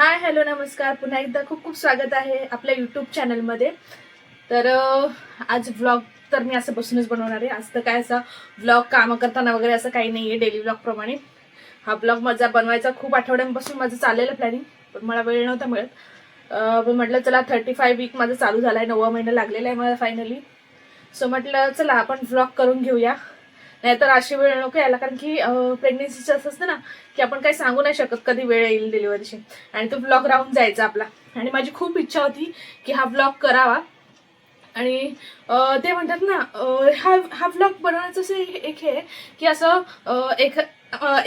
Hi hello नमस्कार. पुन्हा एकदा खूप खूप स्वागत आहे आपल्या यूट्यूब चॅनलमध्ये. तर आज व्लॉग तर मी असं बसूनच बनवणार आहे. आज तर काय असं व्लॉग कामं करताना वगैरे असं काही नाही आहे. डेली व्लॉगप्रमाणे हा व्लॉग माझा बनवायचा खूप आठवड्यांपासून माझं चाललेलं प्लॅनिंग, पण मला वेळ नव्हता मिळत. पण म्हटलं चला 35 वीक माझं चालू झाला आहे, 9वा महिना लागलेला आहे मला फायनली. सो म्हटलं चला आपण व्लॉग करून घेऊया. नाहीतर अशी वेळ नको यायला, कारण की प्रेग्नेन्सीचं असं असतं ना की आपण काही सांगू नाही शकत कधी वेळ येईल डिलिव्हरीची, आणि तो व्लॉग राहून जायचा आपला. आणि माझी खूप इच्छा होती की हा व्लॉग करावा. आणि ते म्हणतात ना, हा हा व्लॉग बनवण्याचं असं एक हे आहे की असं एक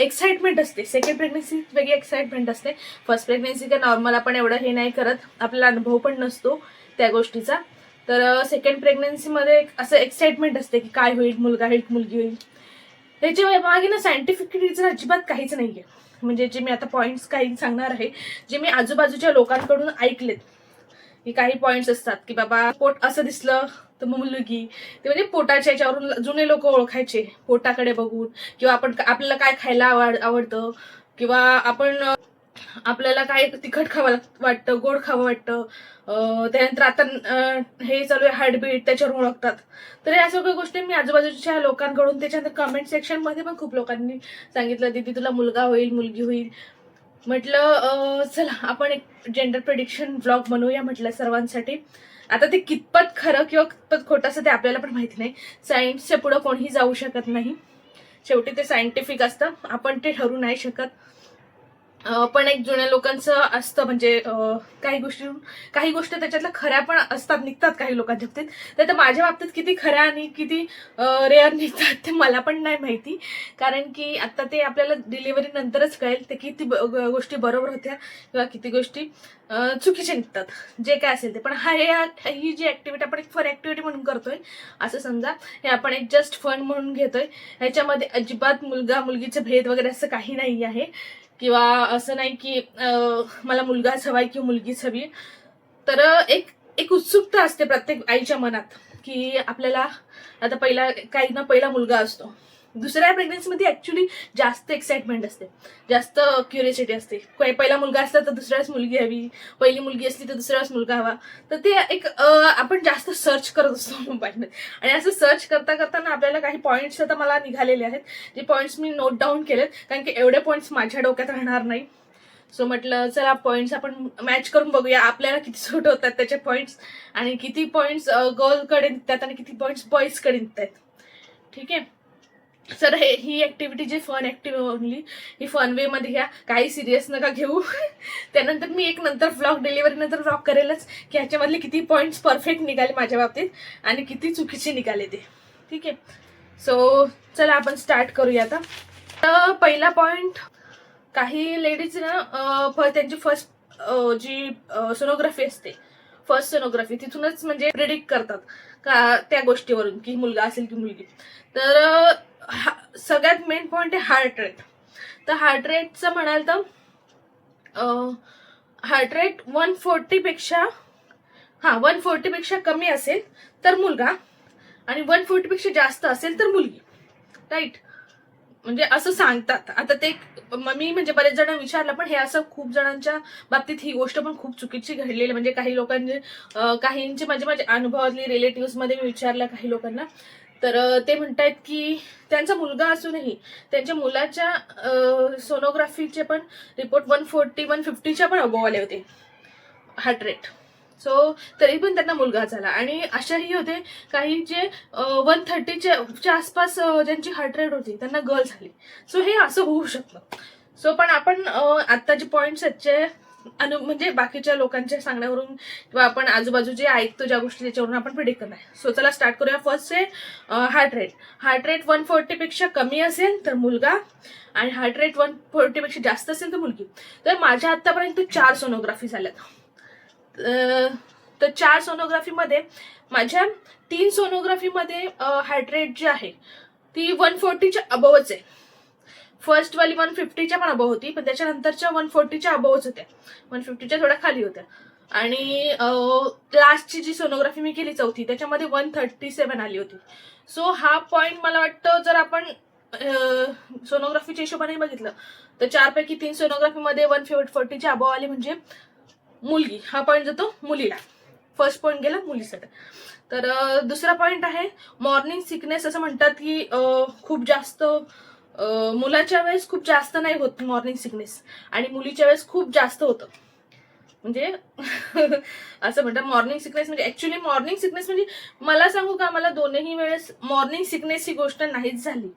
एक्साइटमेंट असते. सेकंड प्रेग्नेन्सी वेगळी एक्साइटमेंट असते. फर्स्ट प्रेग्नेन्सी काय नॉर्मल आपण एवढं हे नाही करत, आपल्याला अनुभव पण नसतो त्या गोष्टीचा. तर सेकंड प्रेग्नेन्सीमध्ये असं एक्साइटमेंट असते की काय होईल, मुलगा होईल मुलगी होईल. त्याच्या मागे ना सायंटिफिक रिझन अजिबात काहीच नाहीये. म्हणजे जे मी आता पॉईंट्स काही सांगणार आहे, जे मी आजूबाजूच्या लोकांकडून ऐकलेत, की काही पॉईंट्स असतात की बाबा पोट असं दिसलं तर मग मुलगी. ते म्हणजे पोटाच्या याच्यावरून जुने लोक ओळखायचे पोटाकडे बघून, किंवा आपण आपल्याला काय खायला आवडतं, किंवा आपण आपल्याला काय तिखट खावं वाटतं, गोड खावं वाटतं. त्यानंतर आता हे चालू आहे हार्टबीट, त्याच्यावर ओळखतात. तर या सगळ्या गोष्टी मी आजूबाजूच्या लोकांकडून, त्याच्यानंतर कमेंट सेक्शन मध्ये पण खूप लोकांनी सांगितलं दीदी तुला मुलगा होईल मुलगी होईल. म्हटलं चला आपण एक जेंडर प्रेडिक्शन ब्लॉग बनवूया म्हटलं सर्वांसाठी. आता ते कितपत खरं किंवा कितपत खोटं असं ते आपल्याला पण माहिती नाही. सायन्सच्या पुढे कोणीही जाऊ शकत नाही. शेवटी ते सायंटिफिक असतं, आपण ते ठरवू नाही शकत. पण एक जुन्या लोकांचं असतं, म्हणजे काही गोष्टी त्याच्यातल्या खऱ्या पण असतात, निघतात काही लोकांच्या बाबतीत. तर माझ्या बाबतीत किती खऱ्या आणि किती रेअर निघतात ते मला पण नाही माहिती. कारण की आता ते आपल्याला डिलिव्हरी नंतरच कळेल ते किती गोष्टी बरोबर होत्या किंवा किती गोष्टी चुकीच्या निघतात, जे काय असेल ते. पण ही जी ऍक्टिव्हिटी आपण एक फन ऍक्टिव्हिटी म्हणून करतोय असं समजा, हे आपण एक जस्ट फन म्हणून घेतोय. ह्याच्यामध्ये अजिबात मुलगा मुलगीचे भेद वगैरे असं काही नाही आहे, किंवा असं नाही की मला मुलगाच हवाय किंवा मुलगीच हवी. तर एक एक उत्सुकता असते प्रत्येक आईच्या मनात की आपल्याला आता पहिला मुलगा असतो. दुसऱ्या प्रेग्नन्सीमध्ये ऍक्च्युली जास्त एक्साइटमेंट असते, जास्त क्युरियोसिटी असते. पहिला मुलगा असला तर दुसऱ्याच मुलगी हवी, पहिली मुलगी असली तर दुसऱ्याच मुलगा हवा. तर ते एक आपण जास्त सर्च करत असतो मोबाईलमध्ये. आणि असं सर्च करता करताना आपल्याला काही पॉईंट्स आता मला निघालेले आहेत, जे पॉईंट्स मी नोट डाऊन केलेत, कारण की एवढे पॉईंट्स माझ्या डोक्यात राहणार नाही. सो म्हटलं चला पॉईंट्स आपण मॅच करून बघूया आपल्याला किती सूट होतात त्याचे पॉईंट्स, आणि किती पॉईंट्स गर्लकडे निघतात आणि किती पॉईंट्स बॉईजकडे निघतात. ठीक आहे. सर ही ऍक्टिव्हिटी जी फन ऍक्टिव्हिटी ओनली, ही फन वे मध्ये घ्या, काही सिरियस नका घेऊ. त्यानंतर मी एक नंतर व्लॉग, डिलिव्हरी नंतर व्लॉग करेलच की ह्याच्यामधले किती पॉईंट्स परफेक्ट निघाले माझ्या बाबतीत आणि किती चुकीचे निघाले ते. ठीक आहे. सो चला आपण स्टार्ट करूया आता. तर पहिला पॉइंट, काही लेडीज ना त्यांची फर्स्ट जी सोनोग्राफी असते, फर्स्ट सोनोग्राफी, तिथूनच म्हणजे प्रिडिक्ट करतात का त्या गोष्टीवरून की मुलगा असेल की मुलगी. तर सगळ्यात मेन पॉइंट आहे हार्ट रेट. तर हार्ट रेटचं म्हणाल तर हार्ट रेट 140 पेक्षा 140 पेक्षा कमी असेल तर मुलगा, आणि 140 पेक्षा जास्त असेल तर मुलगी. राईट. म्हणजे असं सांगतात. आता ते मी म्हणजे बरेच जण विचारलं, पण हे असं खूप जणांच्या बाबतीत ही गोष्ट पण खूप चुकीची घडलेली. म्हणजे काही लोकांचे काहींचे माझ्या अनुभवातली रिलेटिव्ह मध्ये मी विचारलं काही लोकांना, तर ते म्हणतायत की त्यांचा मुलगा असूनही त्यांच्या मुलाच्या सोनोग्राफीचे पण रिपोर्ट 140 150च्या पण अबोव आले होते हार्ट रेट. सो तरी पण त्यांना मुलगा झाला. आणि अशाही होते काही जे 130च्या आसपास ज्यांची हार्ट रेट होती त्यांना गर्ल झाली. सो हे असं होऊ शकतं. सो पण आपण आता जे पॉइंट्स आहेत जे म्हणजे बाकीच्या लोकांच्या सांगण्यावरून किंवा आपण आजूबाजू जे ऐकतो ज्या गोष्टी त्याच्यावरून आपण प्रिडिक्ट करणार. सो चला स्टार्ट करूया. फर्स्ट आहे हार्ट रेट. हार्ट रेट 140 पेक्षा कमी असेल तर मुलगा, आणि हार्ट रेट 140 पेक्षा जास्त असेल तर मुलगी. तर माझ्या आतापर्यंत 4 सोनोग्राफी झाल्यात. तर 4 सोनोग्राफीमध्ये माझ्या 3 सोनोग्राफीमध्ये हार्ट रेट जी आहे ती 140च्या अबवच आहे. फर्स्ट वाली 150च्या पण अबव होती, पण त्याच्यानंतरच्या 140च्या अबवच होत्या, 150च्या थोड्या खाली होत्या. आणि लास्टची जी सोनोग्राफी मी केली चौथी, त्याच्यामध्ये 137 आली होती. सो हा पॉइंट मला वाटतं जर आपण सोनोग्राफीच्या हिशोबाने बघितलं तर 4 पैकी 3 सोनोग्राफीमध्ये 140च्या अबव आली म्हणजे मुलगी. हा पॉईंट जातो मुलीला. फर्स्ट पॉईंट गेला मुलीसाठी. तर दुसरा पॉईंट आहे मॉर्निंग सिकनेस. असं म्हणतात की खूप जास्त मुलाच्या वेळेस खूप जास्त नाही होत मॉर्निंग सिकनेस आणि मुलीच्या वेळेस खूप जास्त होतं. म्हणजे असं म्हणतात मॉर्निंग सिकनेस म्हणजे ऍक्च्युली मॉर्निंग सिकनेस म्हणजे मला सांगू का, मला दोन्ही वेळेस मॉर्निंग सिकनेस ही गोष्ट नाहीच झाली.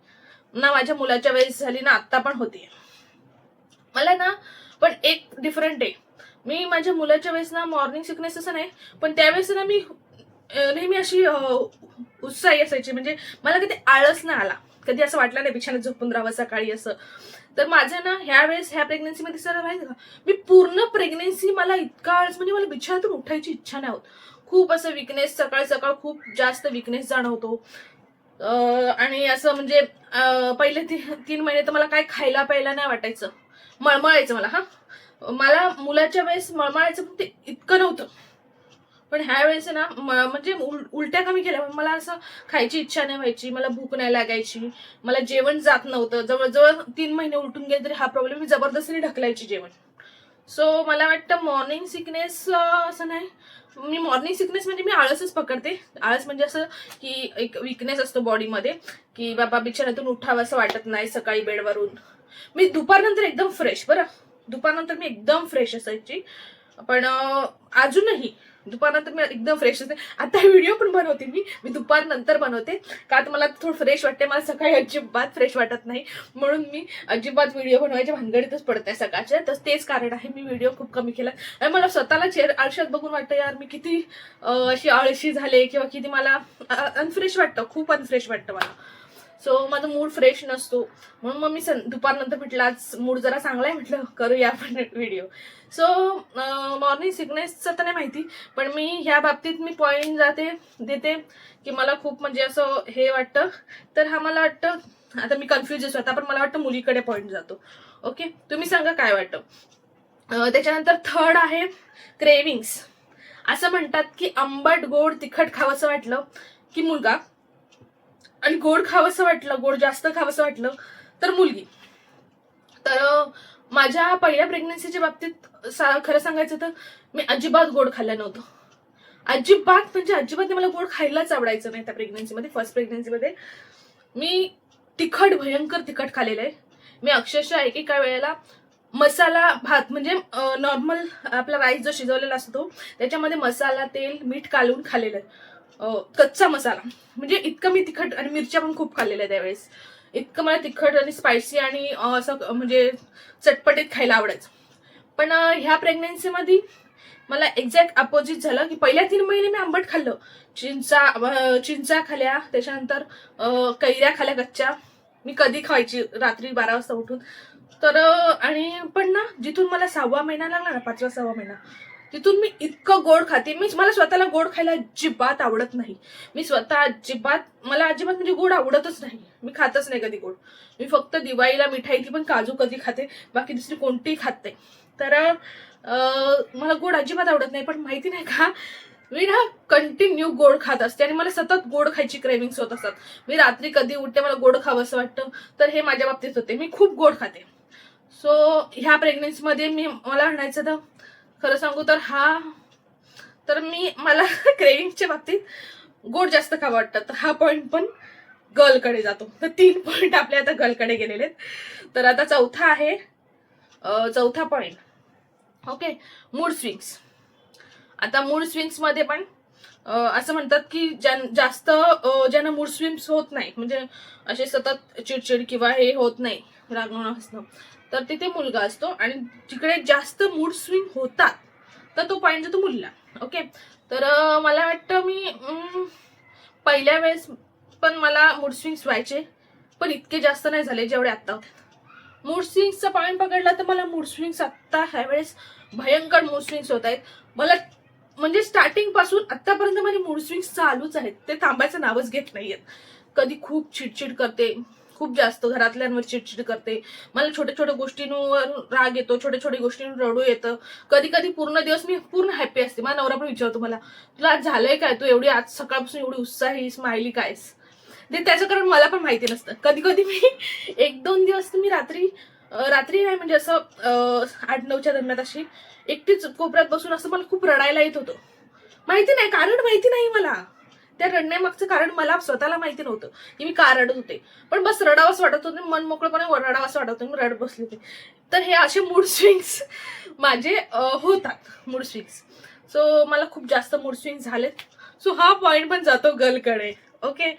ना माझ्या मुलाच्या वेळेस झाली ना आत्ता पण होते मला ना. पण एक डिफरंट आहे, मी माझ्या मुलाच्या वेळेस ना मॉर्निंग सिकनेस असं नाही, पण त्यावेळेस ना मी नेहमी अशी उत्साही असायची. म्हणजे मला कधी आळस नाही आला, कधी असं वाटलं नाही बिछाण्यात झोपून राहावं सकाळी असं. तर माझं ना ह्या वेळेस ह्या प्रेग्नन्सीमध्ये सर माहिती का, मी पूर्ण प्रेग्नन्सी मला इतका आळस म्हणजे मला बिछाण्यातून उठायची इच्छा नाही होत. खूप असं विकनेस, सकाळ सकाळ खूप जास्त विकनेस जाणवतो. आणि असं म्हणजे पहिले 3 महिने तर मला काय खायला प्यायला नाही वाटायचं, मळमळायचं मला. मला मुलाच्या वेळेस मळमळायचं पण ते इतकं नव्हतं. पण ह्या वेळेस ना म्हणजे उलट्या कमी केल्या, मला असं खायची इच्छा नाही व्हायची, मला भूक नाही लागायची, मला जेवण जात नव्हतं. जवळजवळ 3 महिने उलटून गेले तरी हा प्रॉब्लेम मी जबरदस्तीने ढकलायची जेवण. सो मला वाटतं मॉर्निंग सिकनेस असं नाही. मी मॉर्निंग सिकनेस म्हणजे मी आळसच पकडते. आळस म्हणजे असं की एक विकनेस असतो बॉडीमध्ये की बाबा बिछाण्यातून उठावं असं वाटत नाही सकाळी बेडवरून. मी दुपारनंतर एकदम फ्रेश, बरं दुपारनंतर मी एकदम फ्रेश असायची. पण अजूनही दुपारनंतर मी एकदम फ्रेश असते. आता व्हिडिओ पण बनवते मी दुपारनंतर बनवते का तर मला थोडं फ्रेश वाटते. मला सकाळी अजिबात फ्रेश वाटत नाही, म्हणून मी अजिबात व्हिडिओ बनवायच्या भानगडीतच पडते सकाळच्या. तर तेच कारण आहे मी व्हिडिओ खूप कमी केला. आणि मला स्वतःला आळशात बघून वाटतं यार मी किती अशी आळशी झाले किंवा किती मला अनफ्रेश वाटतं, खूप अनफ्रेश वाटतं मला. सो माझा मूड फ्रेश नसतो, म्हणून मग मी दुपारनंतर म्हटलं आज मूड जरा चांगला आहे, म्हटलं करूया आपण व्हिडिओ. सो मॉर्निंग सिकनेसचं तर नाही माहिती, पण मी ह्या बाबतीत मी पॉईंट देते की मला खूप म्हणजे असं हे वाटतं. तर हा मला वाटतं, आता मी कन्फ्युजच होता, पण मला वाटतं मुलीकडे पॉईंट जातो. ओके, तुम्ही सांगा काय वाटतं. त्याच्यानंतर थर्ड आहे क्रेविंग्स. असं म्हणतात की आंबट गोड तिखट खावंसं वाटलं की मुलगा, आणि गोड खावंसं वाटलं, गोड जास्त खावंसं वाटलं तर मुलगी. तर माझ्या पहिल्या प्रेग्नन्सीच्या बाबतीत खरं सांगायचं तर मी अजिबात गोड खाल्लं नव्हतं. अजिबात म्हणजे अजिबात मला गोड खायलाच आवडायचं नाही. त्या प्रेग्नन्सीमध्ये, फर्स्ट प्रेग्नन्सीमध्ये मी तिखट, भयंकर तिखट खाल्लेलं आहे. मी अक्षरशः एकेका वेळेला मसाला भात म्हणजे नॉर्मल आपला राईस जो शिजवलेला असतो त्याच्यामध्ये मसाला, तेल, मीठ कालवून खाल्लेलं आहे. कच्चा मसाला म्हणजे इतकं मी तिखट, आणि मिरच्या पण खूप खाल्लेल्या त्यावेळेस. इतकं मला तिखट आणि स्पायसी आणि असं म्हणजे चटपटीत खायला आवडायचं. पण ह्या प्रेग्नन्सीमध्ये मला एक्झॅक्ट अपोजिट झालं की पहिल्या 3 महिने मी आंबट खाल्लं, चिंचा खाल्या, त्याच्यानंतर कैऱ्या खाल्या कच्च्या. मी कधी खायची रात्री 12 वाजता उठून. तर आणि पण ना जिथून मला 6वा महिना लागला ना, 5वा 6वा महिना, तिथून मी इतकं गोड खाते. मला स्वतःला गोड खायला अजिबात आवडत नाही. मला अजिबात म्हणजे गोड आवडतच नाही. मी खातच नाही कधी गोड. मी फक्त दिवाळीला मिठाई, ती पण काजू कधी खाते, बाकी दुसरी कोणतीही खात नाही. तर मला गोड अजिबात आवडत नाही. पण माहिती नाही का, मी ना कंटिन्यू गोड खात असते आणि मला सतत गोड खायची क्रेविंग्स होत असतात. मी रात्री कधी उठते मला गोड खावं असं वाटतं, तर हे माझ्या बाबतीत होते. मी खूप गोड खाते. सो ह्या प्रेग्नन्सीमध्ये मला म्हणायचं तर खरं सांगू तर मला क्रेविंगच्या बाबतीत गोड जास्त खावं वाटतं. तर हा पॉईंट पण गर्लकडे जातो. तर 3 पॉईंट आपले आता गर्लकडे गेलेले आहेत. तर आता चौथा पॉईंट, ओके, मूड स्विंग्स. आता मूड स्विंग्स मध्ये पण असं म्हणतात की ज्यांना मूड स्विंग्स होत नाही, म्हणजे असे सतत चिडचिड किंवा हे होत नाही, रागवणं हसणं, तर तिथे मुलगा असतो. आणि जिकडे जास्त मूड स्विंग होतात तर तो पॉईंट जातो मुलीला. ओके, तर मला वाटतं मी पहिल्या वेळेस पण मला मूड स्विंग्स व्हायचे, पण इतके जास्त नाही झाले जेवढे आत्ता होते. मूड स्विंग्सचा पॉईंट पकडला तर मला मूड स्विंग्स आत्ता ह्यावेळेस भयंकर मूड स्विंग्स होत आहेत. मला म्हणजे स्टार्टिंग पासून आतापर्यंत माझे मूड स्विंग्स चालूच आहेत, ते थांबायचं नावच घेत नाहीयेत. कधी खूप चिडचिड करते, खूप जास्त घरातल्यांवर चिडचिड करते, मला छोट्या छोट्या गोष्टींवर राग येतो, छोट्या छोट्या गोष्टींवर रडू येतं. कधी कधी पूर्ण दिवस मी पूर्ण हॅपी असते. माझा नवरा पण विचारतो मला, तुला आज झालंय काय, तू एवढी आज सकाळपासून एवढी उत्साही स्माइली कायस. ते त्याचं कारण मला पण माहिती नसतं. कधी कधी मी 1-2 दिवस मी रात्री नाही म्हणजे असं 8-9च्या दरम्यान अशी एकटीच कोपऱ्यात बसून असं मला खूप रडायला येत होतं. माहिती नाही, कारण माहिती नाही मला. त्या रडण्यामागचं कारण मला स्वतःला माहिती नव्हतं की मी का रडत होते, पण बस रडावंच वाटत होते, मन मोकळपणे रडावंच वाटत होतं, मी रडत बसले होते. तर हे असे मूड स्विंग्स माझे होतात, मूड स्विंग्स. सो मला खूप जास्त मूड स्विंग झालेत. सो हा पॉइंट पण जातो गर्लकडे. ओके.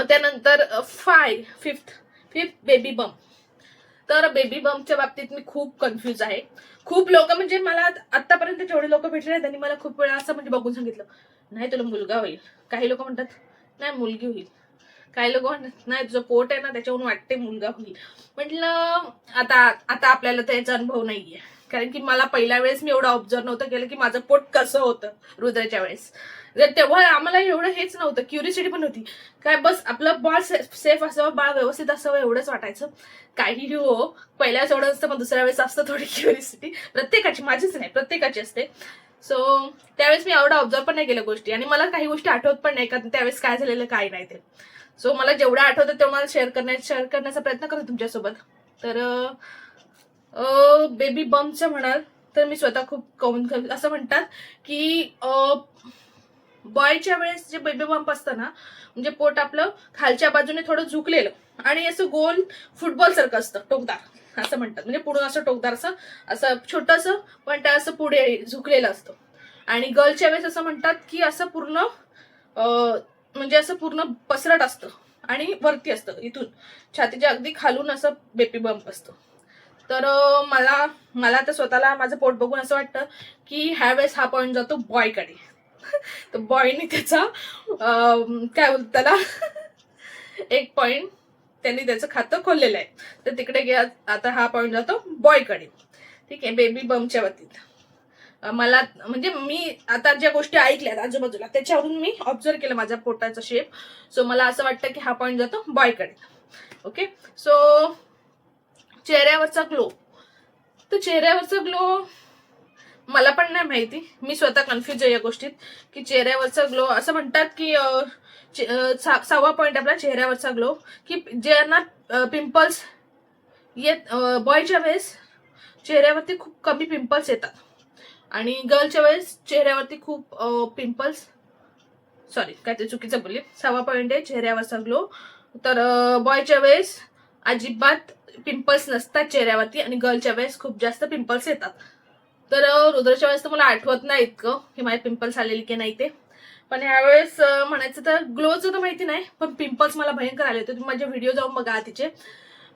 त्यानंतर फिफ्थ बेबी बम्प. तर बेबी बम्पच्या बाबतीत मी खूप कन्फ्यूज आहे. खूप लोक म्हणजे मला आतापर्यंत जेवढे लोक भेटले त्यांनी मला खूप वेळा असं म्हणजे बघून सांगितलं, नाही तुला मुलगा होईल. काही लोक म्हणतात नाही मुलगी होईल. काही लोक म्हणतात नाही तुझं पोट आहे ना त्याच्यावरून वाटते मुलगा होईल. म्हटलं आता आपल्याला त्याचा अनुभव नाहीये, कारण की मला पहिल्या वेळेस मी एवढं ऑब्झर्व नव्हतं केलं की माझं पोट कसं होतं रुद्राच्या वेळेस. तेव्हा आम्हाला एवढं हेच नव्हतं, क्युरिसिटी पण होती काय, बस आपलं बाळ सेफ असावं, बाळ व्यवस्थित असावं एवढंच वाटायचं. काही हो, पहिल्याच एवढं असतं पण दुसऱ्या वेळेस असतं थोडी क्युरिसिटी प्रत्येकाची, माझीच नाही प्रत्येकाची असते. सो त्यावेळेस मी एवढं ऑब्झर्व पण नाही केल्या गोष्टी, आणि मला काही गोष्टी आठवत पण नाही का त्यावेळेस काय झालेलं काय नाही ते. सो मला जेवढं आठवतं तेवढं मला शेअर करण्याचा प्रयत्न करते तुमच्यासोबत. तर बेबी बम्पचं म्हणाल तर मी स्वतः खूप असं म्हणतात की बॉयच्या वेळेस जे बेबी बम्प असतं ना, म्हणजे पोट आपलं खालच्या बाजूने थोडं झुकलेलं आणि असं गोल फुटबॉल सारखं असतं, टोकदार असं म्हणतात. म्हणजे पुढून असं टोकदार असं छोटस पण त्या असं पुढे झुकलेलं असतं. आणि गर्लच्या वेळेस असं म्हणतात की असं पूर्ण म्हणजे असं पूर्ण पसरट असतं आणि वरती असतं, इथून छातीच्या अगदी खालून असं बेबी बम्प असतं. तर मला तर स्वतःला माझं पोट बघून असं वाटतं की ह्या वेळेस हा पॉइंट जातो बॉयकडे. तर बॉयने त्याचा काय बोलत त्याला एक पॉइंट त्यांनी त्याचं खातं खोललेलं आहे, तर तिकडे गेला. आता हा पॉइंट जातो बॉयकडे. ठीक आहे. बेबी बम्पच्या बाबतीत मला म्हणजे मी आता ज्या गोष्टी ऐकल्यात आजूबाजूला त्याच्यावरून मी ऑब्झर्व केलं माझ्या पोटाचा शेप. सो मला असं वाटतं की हा पॉइंट जातो बॉयकडे. ओके. सो चेहऱ्यावरचा ग्लो, तर चेहऱ्यावरचा ग्लो मला पण नाही माहिती, मी स्वतः कन्फ्युज आहे या गोष्टीत की चेहऱ्यावरचा ग्लो असं म्हणतात की 6वा पॉइंट आपला चेहऱ्यावरचा ग्लो, की ज्यांना पिंपल्स येत बॉयच्या वेळेस चेहऱ्यावरती खूप कमी पिंपल्स येतात, आणि गर्लच्या वेळेस चेहऱ्यावरती खूप पिंपल्स, सॉरी काय ते चुकीचं बोलले. 6वा पॉइंट आहे चेहऱ्यावरचा ग्लो. तर बॉयच्या वेळेस अजिबात पिंपल्स नसतात चेहऱ्यावरती, आणि गर्लच्या वेळेस खूप जास्त पिंपल्स येतात. तर रुद्राच्या वेळेस तर मला आठवत नाही इतकं की माझे पिंपल्स आलेले की नाही ते, पण यावेळेस म्हणायचं तर ग्लोचं तर माहिती नाही, पण पिंपल्स मला भयंकर आले होते. तुम्ही माझे व्हिडिओ जाऊन बघा आधीचे,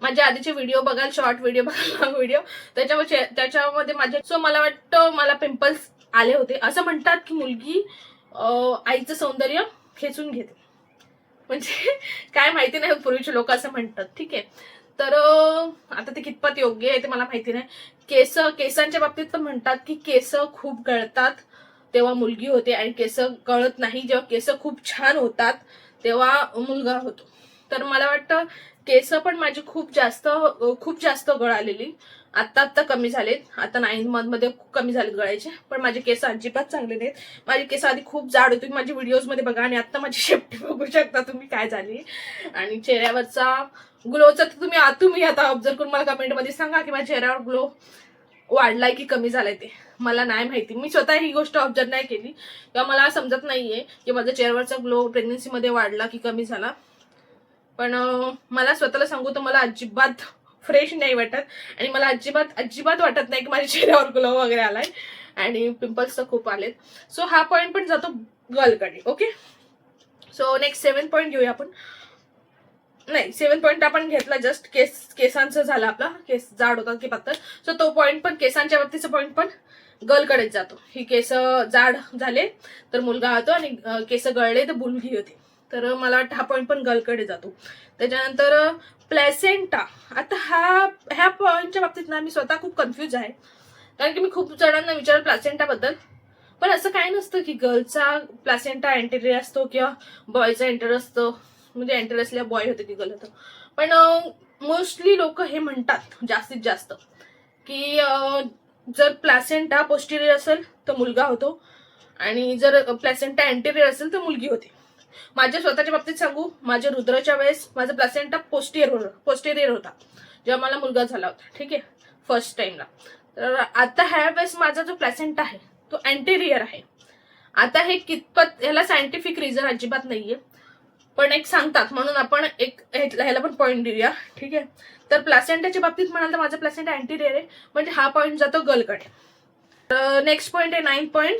माझ्या आधीचे व्हिडिओ बघाल, शॉर्ट व्हिडिओ बघाल, व्हिडिओ त्याच्यामध्ये माझे. सो मला वाटतं मला पिंपल्स आले होते. असं म्हणतात की मुलगी आईचं सौंदर्य खेचून घेते, म्हणजे काय माहिती नाही, पूर्वीचे लोक असं म्हणतात. ठीक आहे. तर आता ते कितपत योग्य आहे ते मला माहिती नाही. केसांच्या बाबतीत पण म्हणतात की केस खूप गळतात तेव्हा मुलगी होते, आणि केस गळत नाही जेव्हा केस खूप छान होतात तेव्हा मुलगा होतो. तर मला वाटतं केस पण माझी खूप जास्त गळालेली. आता कमी झालेत, आता 9 मंथमध्ये कमी झालेत गळायचे, पण माझे केस अजिबात चांगले नाहीत. माझी केस आधी खूप जाड होती, माझी व्हिडिओज मध्ये बघा, आणि आता माझी शेपटी बघू शकता तुम्ही काय झाली. आणि चेहऱ्यावरचा ग्लोचा तुम्ही आता ऑब्झर्व करून मला कमेंटमध्ये सांगा की माझ्या चेहऱ्यावर ग्लो वाढलाय की कमी झालाय. ते मला नाही माहिती, मी स्वतः ही गोष्ट ऑब्झर्व नाही केली किंवा मला समजत नाहीये की माझ्या चेहऱ्यावरचा ग्लो प्रेग्नन्सीमध्ये वाढला की कमी झाला. पण मला स्वतःला सांगू तर मला अजिबात फ्रेश नाही वाटत, आणि मला अजिबात वाटत नाही की माझ्या चेहऱ्यावर ग्लो वगैरे आलाय, आणि पिंपल्स तर खूप आलेत. सो हा पॉइंट पण जातो गर्लकडे. ओके. सो नेक्स्ट 7 पॉइंट घेऊया आपण. नाही, 7 पॉइंट आपण घेतला जस्ट केसांचं झालं, आपला केस जाड होतात की पातळ. सो तो पॉइंट पण केसांच्या बाबतीचा पॉइंट पण गर्लकडेच जातो. ही केस जाड झाले तर मुलगा होतो, आणि केस गळले तर मुलगी होते. तर मला वाटतं हा पॉइंट पण गर्लकडे जातो. त्याच्यानंतर प्लॅसेंटा. आता ह्या पॉइंटच्या बाबतीत ना मी स्वतः खूप कन्फ्युज आहे, कारण की मी खूप जणांना विचारलं प्लॅसेंटा बद्दल, पण असं काय नसतं की गर्लचा प्लॅसेंटा एंटेरियर असतो किंवा बॉयचा एंटर असतो, म्हणजे एंटर असल्या बॉय होते की गर्ल होतं. पण मोस्टली लोक हे म्हणतात जास्तीत जास्त की जर प्लॅसेंटा पोस्टेरियर असेल तर मुलगा होतो, आणि जर प्लॅसेंटा एंटेरियर असेल तर मुलगी होते. माझ्या स्वतःच्या बाबतीत सांगू, माझ्या रुद्राच्या वेळेस माझा प्लासेंटा पोस्टेरियर होता जेव्हा मला मुलगा झाला होता, ठीक आहे, फर्स्ट टाइमला. तर आता ह्या वेळेस माझा जो प्लासेंटा आहे तो अँटेरियर आहे. आता हे कितपत, ह्याला सायंटिफिक रिझन अजिबात नाहीये, पण एक सांगतात म्हणून आपण एक ह्याला पण पॉईंट देऊया, ठीक आहे. तर प्लासेंटाच्या बाबतीत म्हणाल तर माझा प्लासेंटा अँटेरियर आहे, म्हणजे हा पॉईंट जातो गर्लकडे. नेक्स्ट पॉईंट आहे 9 पॉईंट.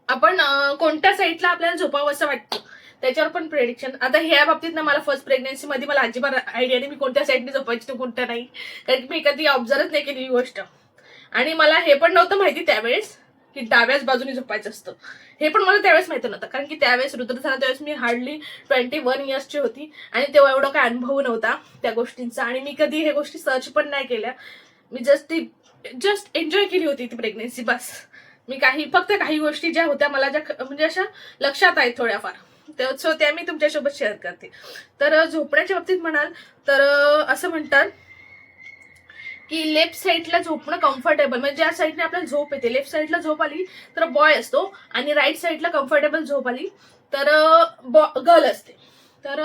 आपण कोणत्या साईडला आपल्याला झोपावं असं वाटतं त्याच्यावर पण प्रेडिक्शन. आता ह्या बाबतीत ना मला फर्स्ट प्रेग्नन्सी मध्ये मला अजिबात आयडिया नाही मी कोणत्या साईडने झोपायची कोणत्या नाही, कारण की मी कधी ऑब्झर्वच नाही केली ही गोष्ट. आणि मला हे पण नव्हतं माहिती त्यावेळेस की डाव्याच बाजूने झोपायचं असतं, हे पण मला त्यावेळेस माहिती नव्हतं, कारण की त्यावेळेस रुद्र झाला त्यावेळेस मी हार्डली 21 इयर्सची होती आणि तेव्हा एवढा काय अनुभव नव्हता त्या गोष्टींचा, आणि मी कधी हे गोष्टी सर्च पण नाही केल्या. मी जस्ट एन्जॉय केली होती ती प्रेग्नन्सी बस. मी फक्त काही गोष्टी ज्या होत्या मला ज्या म्हणजे अशा लक्षात आहेत थोड्याफार, सो त्या मी तुमच्यासोबत शेअर करते. तर झोपण्याच्या बाबतीत म्हणाल तर असं म्हणतात की लेफ्ट साईडला झोपणं कम्फर्टेबल, म्हणजे ज्या साईडने आपल्याला झोप येते, लेफ्ट साईडला झोप आली तर बॉय असतो आणि राईट साईडला कम्फर्टेबल झोप आली तर गर्ल असते. तर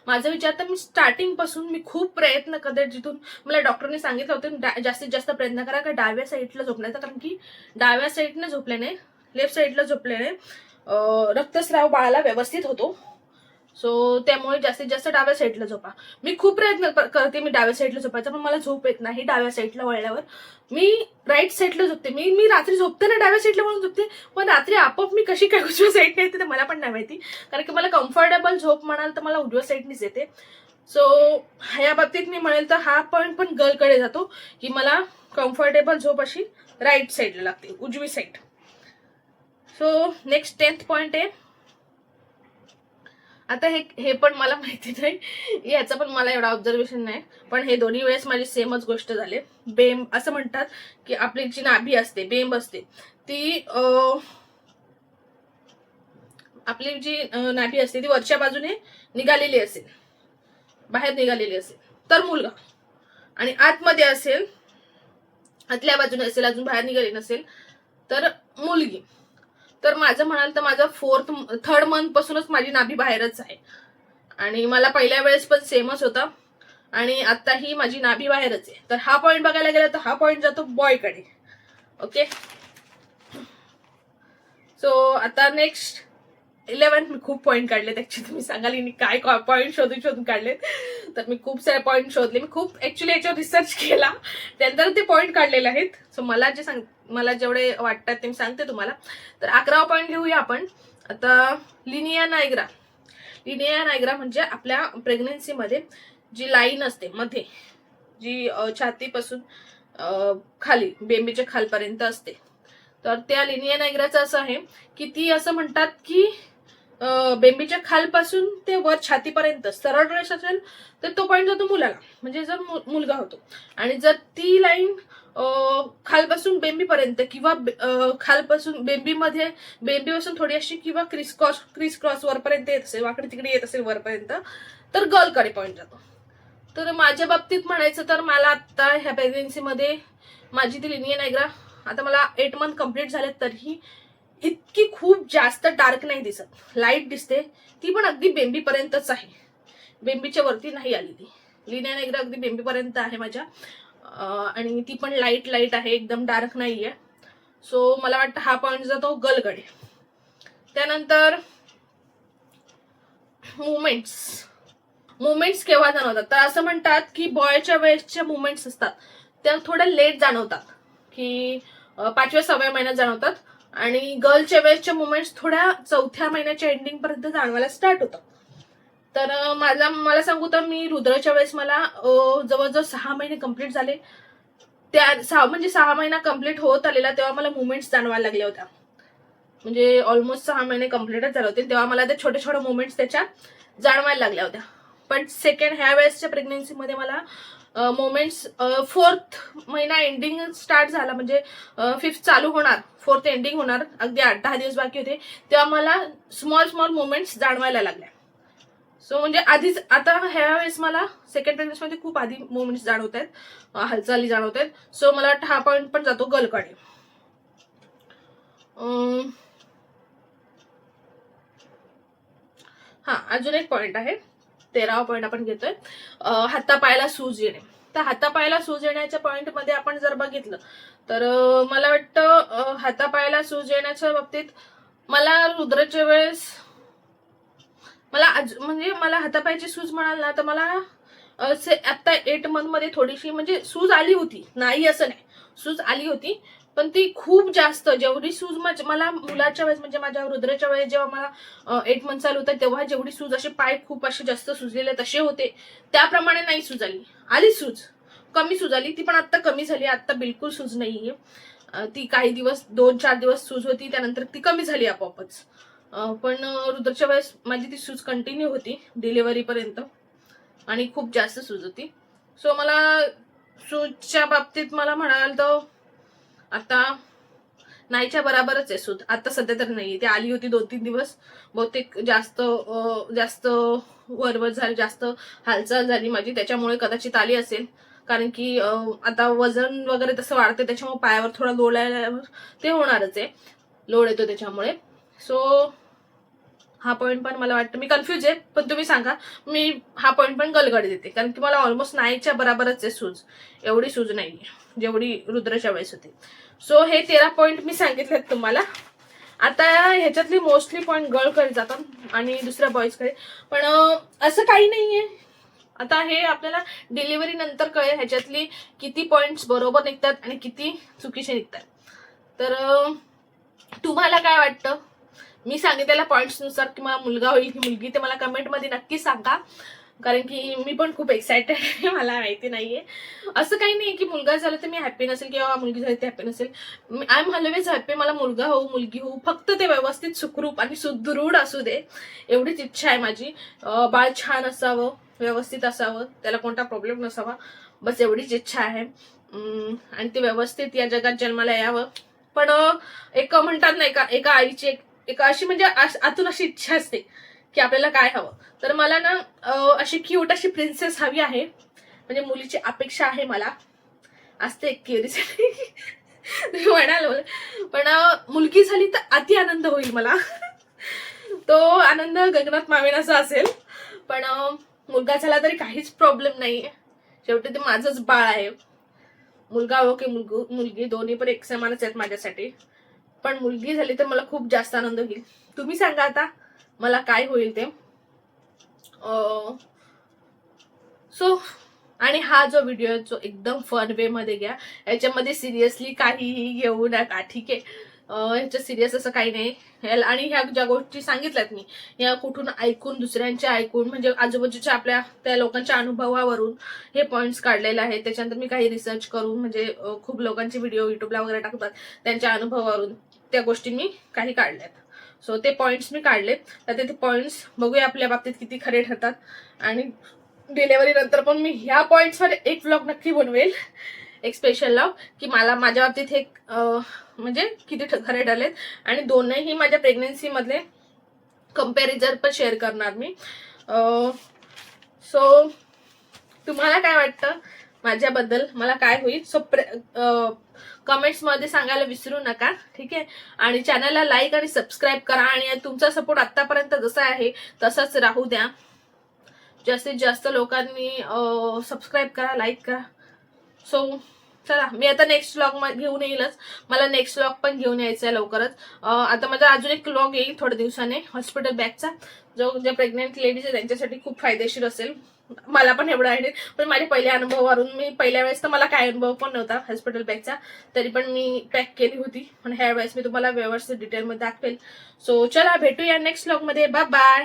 माझा विचार तर मी स्टार्टिंग पासून मी खूप प्रयत्न करते, जिथून मला डॉक्टरने सांगितलं होतं जास्तीत जास्त प्रयत्न करा का डाव्या साईडला झोपण्याचा, कारण की डाव्या साईडने झोपल्याने, लेफ्ट साईडला झोपल्याने रक्तस्राव बाळाला व्यवस्थित होतो. सो त्यामुळे जास्तीत जास्त डाव्या साईडला झोपा. मी खूप प्रयत्न करते मी डाव्या साईडला झोपायचा, पण मला झोप येत नाही डाव्या साईडला वळल्यावर. मी राईट साईडला झोपते, मी रात्री झोपते ना डाव्या साईडला म्हणून झोपते, पण रात्री आपोआप मी कशी काय उजव्या साईडने येते ते मला पण नाही माहिती, कारण की मला कम्फर्टेबल झोप म्हणाल तर मला उजव्या साईडनीच येते. सो ह्या बाबतीत मी म्हणेल तर हा पॉईंट पण गर्लकडे जातो की मला कम्फर्टेबल झोप अशी राईट साईडला लागते, उजवी side. So next 10th point आहे. आता हे पण मला माहिती नाही, याचं पण मला एवढं ऑब्झर्वेशन नाही, पण हे दोन्ही वेळेस माझी सेमच गोष्ट झाली. बेंब असं म्हणतात की आपली जी नाभी असते, बेंब असते ती आपली जी नाभी असते ती वरच्या बाजूने निघालेली असेल, बाहेर निघालेली असेल तर मुलगा, आणि आतमध्ये असेल, आतल्या बाजूने असेल, अजून बाहेर निघाली नसेल तर मुलगी. तर माझं म्हणाल तर माझं थर्ड मंथ पासूनच माझी नाभी बाहेरच आहे, आणि मला पहिल्या वेळेस पण सेमच होता, आणि आताही माझी नाभी बाहेरच आहे. तर हा पॉईंट बघायला गेला तर हा पॉईंट जातो बॉयकडे. ओके, सो आता नेक्स्ट 11. मी खूप पॉईंट काढलेत ऍक्च्युली, तुम्ही सांगाल मी काय पॉईंट शोधून काढलेत, तर मी खूप सारे पॉईंट शोधले, मी खूप ऍक्च्युली याच्यावर रिसर्च केला, त्यानंतर ते पॉईंट काढलेले आहेत. सो मला जेवढे वाटतात ते मी सांगते तुम्हाला. तर 11वा पॉईंट घेऊया आपण आता. लिनिया नायग्रा म्हणजे आपल्या प्रेग्नन्सीमध्ये जी लाईन असते मध्ये, जी छातीपासून खाली बेंबीच्या खालपर्यंत असते, तर त्या लिनिया नायग्राचं असं आहे की ती असं म्हणतात की बेंबीच्या खालपासून ते वर छातीपर्यंत सरळ रेष असेल तर तो पॉईंट जातो मुलाला, म्हणजे जर मुलगा होतो. आणि जर ती लाईन खालपासून बेंबीपर्यंत किंवा खालपासून बेंबीपासून थोडी अशी किंवा क्रिस क्रॉस वरपर्यंत येत असेल, वाकडे तिकडे येत असेल वरपर्यंत, तर गर्लकडे पॉईंट जातो. तर माझ्या बाबतीत म्हणायचं तर मला आता ह्या प्रेग्नन्सीमध्ये माझी ती लिनिया नायग्रा, आता मला 8 मंथ कम्प्लीट झाले तरीही इतकी खूप जास्त डार्क नाही दिसत, लाईट दिसते, ती पण अगदी बेंबीपर्यंतच आहे, बेंबीच्या वरती नाही आली. ती लिनिया नायग्रा अगदी बेंबीपर्यंत आहे माझ्या, आणि ती पण लाईट आहे, एकदम डार्क नाहीये. सो मला वाटतं हा पॉईंट जातो गर्लकडे. त्यानंतर मुवमेंट्स केव्हा जाणवतात, तर असं म्हणतात की बॉयच्या वेळेसच्या मुवमेंट्स असतात त्या थोड्या लेट जाणवतात, की 5व्या-6व्या महिन्यात जाणवतात, आणि गर्लच्या वेळेसच्या मुवमेंट्स थोड्या 4थ्या महिन्याच्या एंडिंग पर्यंत जाणवायला स्टार्ट होतात. तर मला सांगू तर मी रुद्राच्या वेळेस मला जवळजवळ 6 महिने कम्प्लीट झाले, त्या 6 महिना कम्प्लीट होत आलेला तेव्हा मला मुवमेंट्स जाणवायला लागल्या होत्या, म्हणजे ऑलमोस्ट 6 महिने कम्प्लीटच झाले होते तेव्हा मला ते छोटे छोटे मुवमेंट्स त्याच्या जाणवायला लागल्या होत्या. पण सेकंड ह्या वेळेसच्या प्रेग्नन्सीमध्ये मला मोमेंट्स 4th महिना एंडिंग स्टार्ट झाला, म्हणजे 5th चालू होणार, 4th एंडिंग होणार, अगदी 8-10 दिवस बाकी होते, तेव्हा मला स्मॉल मोमेंट्स जाणवायला लागल्या. सो म्हणजे आधीच आता ह्या वेळेस मला सेकंड प्रेग्नन्सीमध्ये खूप आधी मोमेंट्स जाणवत आहेत, हालचाली जाणवत आहेत. सो मला वाटतं हा पॉईंट पण जातो गर्लकडे. हा, अजून एक पॉइंट आहे, 13वा पॉइंट आपण घेतोय, हातापायाला सूज येणे. तर हातापायाला सूज येण्याच्या पॉइंट मध्ये आपण जर बघितलं तर मला वाटतं हातापायाला सूज येण्याच्या बाबतीत मला रुद्राच्या वेळेस मला म्हणजे मला हातापायाची सूज म्हणाल ना तर मला आता 8 मंथ मध्ये थोडीशी म्हणजे सूज आली होती, नाही असं नाही, सूज आली होती, पण ती खूप जास्त, जेवढी सूज मला मुलाच्या वेळेस म्हणजे माझ्या रुद्राच्या वेळेस जेव्हा मला 8 मंथ चालू होतं तेव्हा जेवढी सूज, असे पाय खूप असे जास्त सुजलेले तसे होते, त्याप्रमाणे नाही सूज आली सूज, कमी सूज आली ती, पण आता कमी झाली, आता बिलकुल सूज नाहीये. ती काही दिवस 2-4 दिवस सूज होती, त्यानंतर ती कमी झाली आपोआपच. पण रुद्रच्या वेळेस माझी ती सूज कंटिन्यू होती डिलिव्हरी पर्यंत आणि खूप जास्त सूज होती. सो मला सूजच्या बाबतीत मला म्हणाल तर आता नाहीच्या बराबरच आहे सूज, आता सध्या तर नाही, ती आली होती 2-3 दिवस, बहुतेक जास्त वरवर झाली, जास्त हालचाल झाली माझी, त्याच्यामुळे कदाचित आली असेल. कारण की आता वजन वगैरे तसं वाढते, त्याच्यामुळे पायावर थोडा लोड आल्यावर ते होणारच आहे, लोड येतो त्याच्यामुळे. सो हा पॉइंट पण मला वाटतं मी कन्फ्युज आहे, पण तुम्ही सांगा, मी हा पॉइंट पण गलगडी देते, कारण की मला ऑलमोस्ट नाहीच्या बराबरच आहे सूज, एवढी सूज नाहीये जेवढी रुद्राच्या वेळेस होती. सो हे 13 पॉइंट मी सांगितलेत तुम्हाला. आता ह्याच्यातली मोस्टली पॉइंट गर्लकडे जातात आणि दुसऱ्या बॉईजकडे, पण असं काही नाहीये. आता हे आपल्याला डिलिव्हरी नंतर कळेल ह्याच्यातली किती पॉइंट्स बरोबर निघतात आणि किती चुकीचे निघतात. तर तुम्हाला काय वाटतं, मी सांगितलेल्या पॉइंट्स नुसार की मला मुलगा होईल की मुलगी, ते मला कमेंट मध्ये नक्की सांगा, कारण की मी पण खूप एक्सायटेड आहे, मला माहिती नाहीये. असं काही नाही की मुलगा झाला तर मी हॅप्पी नसेल किंवा मुलगी झाली तर हॅप्पी नसेल, आय एम ऑलवेज हॅप्पी, मला मुलगा हो मुलगी हो, फक्त ते व्यवस्थित सुखरूप आणि सुदृढ असू दे, एवढीच इच्छा आहे माझी. बाळ छान असावं, व्यवस्थित असावं, त्याला कोणता प्रॉब्लेम नसावा, बस एवढीच इच्छा आहे. आणि ते व्यवस्थित या जगात जन्माला यावं. पण एक म्हणतात नाही का, एका आईची एक अशी म्हणजे आतून अशी इच्छा असते की आपल्याला काय हवं, तर मला ना अशी क्यूट अशी प्रिन्सेस हवी आहे, म्हणजे मुलीची अपेक्षा आहे मला, असते एक क्युरिसिटी तुम्ही म्हणाल, पण मुलगी झाली तर अति आनंद होईल मला तो आनंद गगनात मावेनासा असेल. पण मुलगा झाला तरी काहीच प्रॉब्लेम नाहीये, शेवटी ते माझंच बाळ आहे. मुलगा हो की मुलगी दोन्ही पण एक समानच आहेत माझ्यासाठी, पण मुलगी झाली तर मला खूप जास्त आनंद होईल. तुम्ही सांगा आता मला काय होईल ते. सो आणि हा जो व्हिडिओ जो एकदम फन वे मध्ये घ्या, याच्यामध्ये सिरियसली काहीही घेऊ नका, ठीक आहे. ह्याच्यात सिरियस असं काही नाही. आणि ह्या ज्या गोष्टी सांगितल्यात मी, या कुठून ऐकून, दुसऱ्यांच्या ऐकून, म्हणजे आजूबाजूच्या आपल्या त्या लोकांच्या अनुभवावरून हे पॉइंट्स काढलेले आहेत. त्याच्यानंतर मी काही रिसर्च करून, म्हणजे खूप लोकांचे व्हिडिओ युट्यूबला वगैरे टाकतात, त्यांच्या अनुभवावरून त्या गोष्टी मी काही काढल्यात. सो ते पॉइंट्स मी काढलेत, तर ते पॉइंट्स बघूया आपल्या बाबतीत किती खरे ठरतात. आणि डिलेव्हरी नंतर पण मी ह्या पॉइंट्सवर एक व्लॉग नक्की बनवेल, एक स्पेशल व्लॉग, की मला माझ्या बाबतीत हे म्हणजे किती खरे ठरलेत, आणि दोनही माझ्या प्रेग्नन्सी मधले कंपॅरिझन पण शेअर करणार मी. सो तुम्हाला काय वाटतं माझ्याबद्दल, मला काय होईल, सो कमेंट्स मध्ये सांगायला विसरू नका, ठीक आहे. आणि चॅनलला लाईक आणि सबस्क्राईब करा, आणि तुमचा सपोर्ट आतापर्यंत जसा आहे तसाच राहू द्या. जास्तीत जास्त लोकांनी सबस्क्राईब करा, लाईक करा. सो चला, मी आता नेक्स्ट व्लॉग घेऊन येईलच, मला नेक्स्ट व्लॉग पण घेऊन यायचा आहे लवकरच. आता माझा अजून एक व्लॉग येईल थोड्या दिवसाने हॉस्पिटल बॅगचा, जो ज्या प्रेग्नेंट लेडीज आहे त्यांच्यासाठी खूप फायदेशीर असेल. मला पण एवढा आहे, पण माझ्या पहिल्या अनुभवावरून, मी पहिल्या वेळेस तर मला काय अनुभव पण नव्हता हॉस्पिटल बॅगचा, तरी पण मी पॅक केली होती, पण ह्या वेळेस मी तुम्हाला व्यवस्थित डिटेलमध्ये दाखवेल. सो चला, भेटूया नेक्स्ट व्लॉग मध्ये, बाय बाय.